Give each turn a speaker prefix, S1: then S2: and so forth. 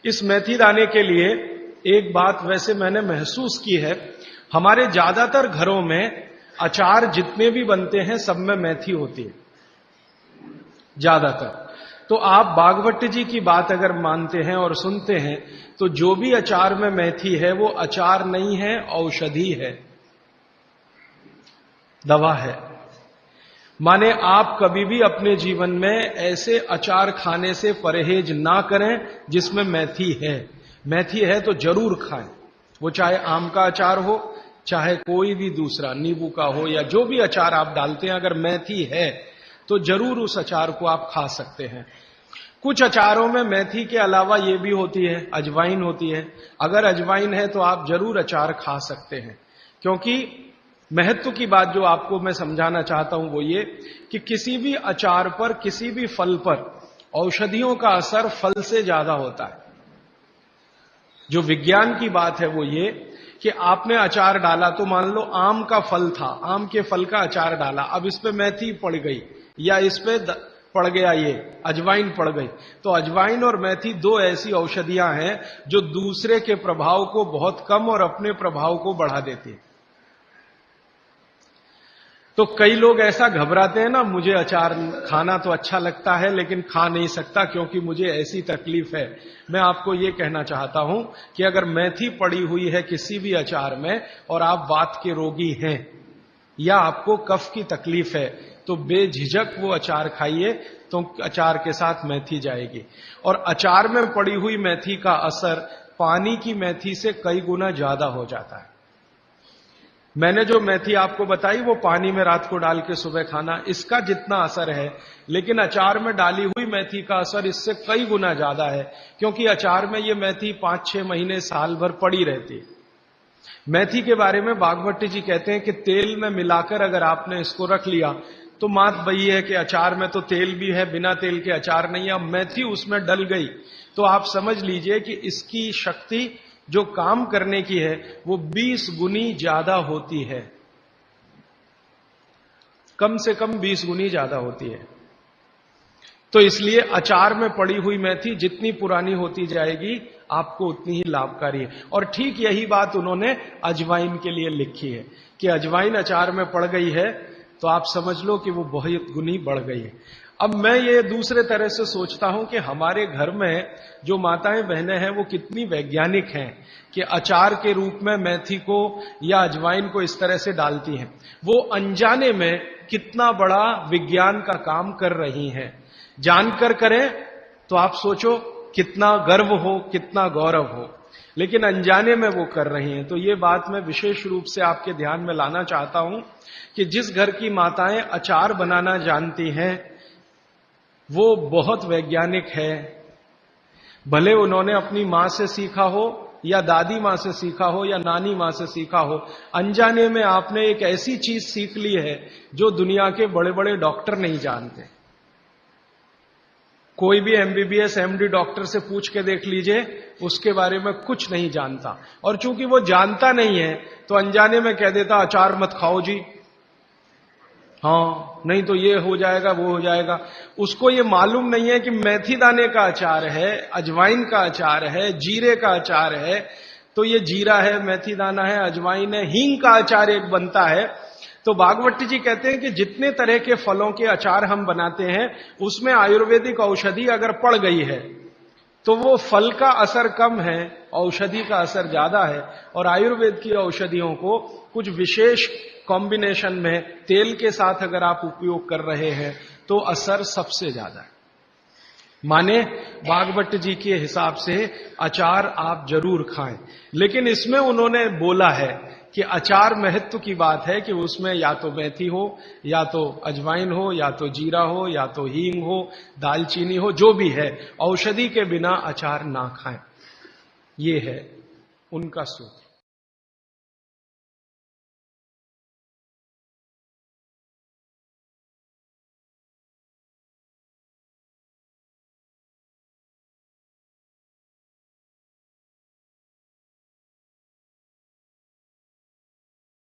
S1: इस मेथी दाने के लिए एक बात वैसे मैंने महसूस की है, हमारे ज्यादातर घरों में अचार जितने भी बनते हैं सब में मेथी होती है ज्यादातर। तो आप बागवट जी की बात अगर मानते हैं और सुनते हैं तो जो भी अचार में मेथी है वो अचार नहीं है, औषधि है, दवा है। माने आप कभी भी अपने जीवन में ऐसे अचार खाने से परहेज ना करें जिसमें मेथी है। मेथी है तो जरूर खाएं, वो चाहे आम का अचार हो, चाहे कोई भी दूसरा नींबू का हो, या जो भी अचार आप डालते हैं, अगर मेथी है तो जरूर उस अचार को आप खा सकते हैं। कुछ अचारों में मेथी के अलावा ये भी होती है, अजवाइन होती है। अगर अजवाइन है तो आप जरूर अचार खा सकते हैं, क्योंकि महत्व की बात जो आपको मैं समझाना चाहता हूं वो ये कि किसी भी अचार पर, किसी भी फल पर औषधियों का असर फल से ज्यादा होता है। जो विज्ञान की बात है वो ये कि आपने अचार डाला, तो मान लो आम का फल था, आम के फल का अचार डाला, अब इस पे मेथी पड़ गई या इस पे पड़ गया ये अजवाइन पड़ गई, तो अजवाइन और मेथी दो ऐसी औषधियां हैं जो दूसरे के प्रभाव को बहुत कम और अपने प्रभाव को बढ़ा देती है। तो कई लोग ऐसा घबराते हैं ना, मुझे अचार खाना तो अच्छा लगता है लेकिन खा नहीं सकता क्योंकि मुझे ऐसी तकलीफ है। मैं आपको ये कहना चाहता हूं कि अगर मेथी पड़ी हुई है किसी भी अचार में और आप वात के रोगी हैं या आपको कफ की तकलीफ है तो बेझिझक वो अचार खाइए, तो अचार के साथ मेथी जाएगी। और अचार में पड़ी हुई मेथी का असर पानी की मेथी से कई गुना ज्यादा हो जाता है। मैंने जो मेथी आपको बताई वो पानी में रात को डाल के सुबह खाना, इसका जितना असर है, लेकिन अचार में डाली हुई मेथी का असर इससे कई गुना ज्यादा है, क्योंकि अचार में ये मेथी 5-6 महीने साल भर पड़ी रहती है। मेथी के बारे में बागवट जी कहते हैं कि तेल में मिलाकर अगर आपने इसको रख लिया तो बात वही है कि अचार में तो तेल भी है, बिना तेल के अचार नहीं है। अब मेथी उसमें डल गई तो आप समझ लीजिए कि इसकी शक्ति जो काम करने की है वो 20 गुनी ज्यादा होती है, कम से कम 20 गुनी ज्यादा होती है। तो इसलिए अचार में पड़ी हुई मेथी जितनी पुरानी होती जाएगी आपको उतनी ही लाभकारी है। और ठीक यही बात उन्होंने अजवाइन के लिए लिखी है कि अजवाइन अचार में पड़ गई है तो आप समझ लो कि वो बहुत गुनी बढ़ गई है। अब मैं ये दूसरे तरह से सोचता हूं कि हमारे घर में जो माताएं बहनें हैं वो कितनी वैज्ञानिक हैं कि अचार के रूप में मेथी को या अजवाइन को इस तरह से डालती हैं। वो अनजाने में कितना बड़ा विज्ञान का काम कर रही हैं। जानकर करें तो आप सोचो कितना गर्व हो, कितना गौरव हो, लेकिन अनजाने में वो कर रही हैं। तो ये बात मैं विशेष रूप से आपके ध्यान में लाना चाहता हूं कि जिस घर की माताएं अचार बनाना जानती हैं वो बहुत वैज्ञानिक है। भले उन्होंने अपनी मां से सीखा हो या दादी मां से सीखा हो या नानी मां से सीखा हो, अनजाने में आपने एक ऐसी चीज सीख ली है जो दुनिया के बड़े बड़े डॉक्टर नहीं जानते। कोई भी MBBS MD डॉक्टर से पूछ के देख लीजिए, उसके बारे में कुछ नहीं जानता। और चूंकि वो जानता नहीं है तो अनजाने में कह देता अचार मत खाओ जी, हाँ नहीं तो ये हो जाएगा वो हो जाएगा। उसको ये मालूम नहीं है कि मेथी दाने का अचार है, अजवाइन का अचार है, जीरे का अचार है। तो ये जीरा है, मेथी दाना है, अजवाइन है, हींग का अचार एक बनता है। तो बागवट जी कहते हैं कि जितने तरह के फलों के अचार हम बनाते हैं उसमें आयुर्वेदिक औषधि अगर पड़ गई है तो वो फल का असर कम है, औषधि का असर ज्यादा है। और आयुर्वेद की औषधियों को कुछ विशेष कॉम्बिनेशन में तेल के साथ अगर आप उपयोग कर रहे हैं तो असर सबसे ज्यादा है। माने बागवट जी के हिसाब से अचार आप जरूर खाएं, लेकिन इसमें उन्होंने बोला है कि अचार महत्व की बात है कि उसमें या तो मेथी हो, या तो अजवाइन हो, या तो जीरा हो, या तो हींग हो, दालचीनी हो, जो भी है, औषधि के बिना अचार ना खाएं। ये है उनका सूत्र।